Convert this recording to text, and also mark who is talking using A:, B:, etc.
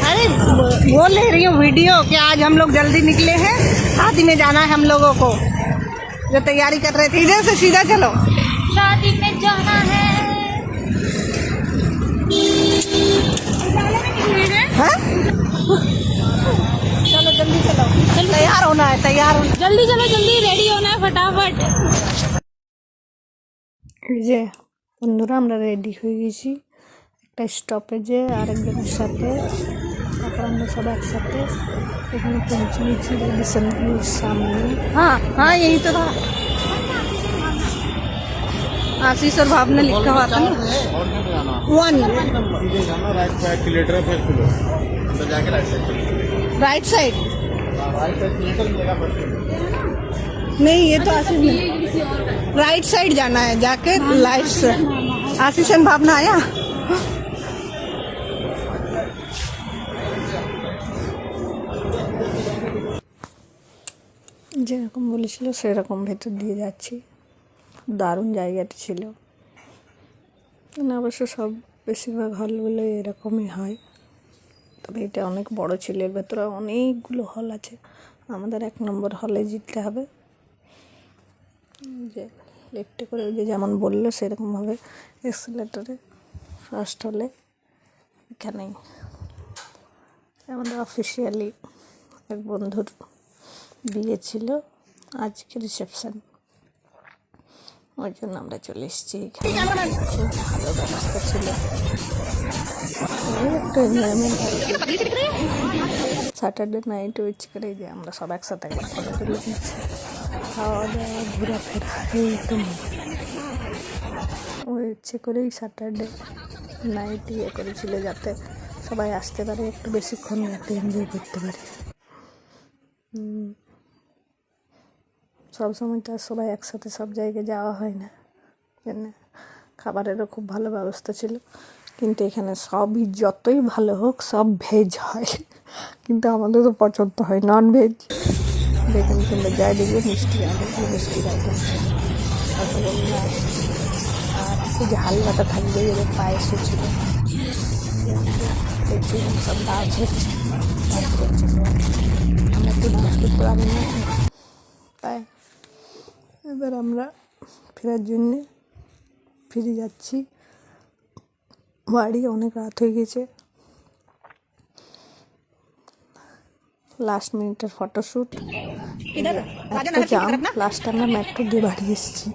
A: अरे बोल ले रही हूँ वीडियो कि आज हम लोग जल्दी निकले हैं, शादी में जाना है हम लोगों को, जो तैयारी कर रहे थे। इधर से सीधा चलो,
B: शादी में जाना है।
A: हाँ? चलो जल्दी चलो, तैयार होना है, तैयार होना।
B: जल्दी चलो, जल्दी रेडी होना है फटाफट।
A: এই যে বন্ধুরা আমরা রেডি হয়ে গেছি একটা স্টপেজে আরেকজনের সাথে, তারপর আমরা সব একসাথে এখানে পৌঁছে গেছি রেডিসনগুলোর সামনে। हाँ हाँ यही तो था, आशीष और भावना लिखा हुआ था ना। 1 राइट साइड, नहीं ये तो आशीष ने राइट साइड जाना है, जाके लाइट से। आशीष एंड भावना आया। যেরকম বলেছিল সেরকম ভেতর দিয়ে যাচ্ছি, দারুণ জায়গাটা ছিল না। অবশ্য সব বেশিরভাগ হলগুলো এরকমই হয়, তবে এটা অনেক বড় ছিল, এর ভেতরে অনেকগুলো হল আছে। আমাদের 1 নম্বর হলে জিততে হবে। যে লেফটে করে যে যেমন বললো সেরকমভাবে এক্সেলেটরে ফার্স্ট হলে এখানেই আমাদের অফিসিয়ালি এক বন্ধুর বিয়ে ছিল, আজকে রিসেপশন, ওই জন্য আমরা চলে এসেছি এখানে। খুব ভালো ব্যবস্থা ছিল, একটা এনজয়মেন্ট। স্যাটারডে নাইট উইচ করে যে আমরা সব একসাথে ফটো তুলে দিচ্ছি, খাওয়া দাওয়া ঘোরাফেরা একদম ওই ইচ্ছে করেই স্যাটারডে নাইট ইয়ে করেছিল, যাতে সবাই আসতে পারে, একটু বেশিক্ষণ যাতে এনজয় করতে পারে। সবসময় তো আর সবাই একসাথে সব জায়গায় যাওয়া হয় না, জন্য খাবারেরও খুব ভালো ব্যবস্থা ছিল। কিন্তু এখানে সবই যতই ভালো হোক সব ভেজ হয়, কিন্তু আমাদের তো পছন্দ হয় নন ভেজ। দেখুন তোমরা যাই দেখবে মিষ্টি, অনেকগুলো মিষ্টির আইটেম, রসগোল্লা, আর এই যে হালুয়াটা থাকবে, এদের পায়েসও ছিল, সব ডান্স হচ্ছে। আমরা একটু ডান্স করতে পারি না, তাই এবার আমরা ফেরার জন্যে ফিরে যাচ্ছি বাড়ি, অনেক রাত হয়ে গেছে। লাস্ট মিনিটের ফটোশ্যুট, একটা জাম, লাস্টে আমরা মেট্রো দিয়ে বাড়ি এসেছি।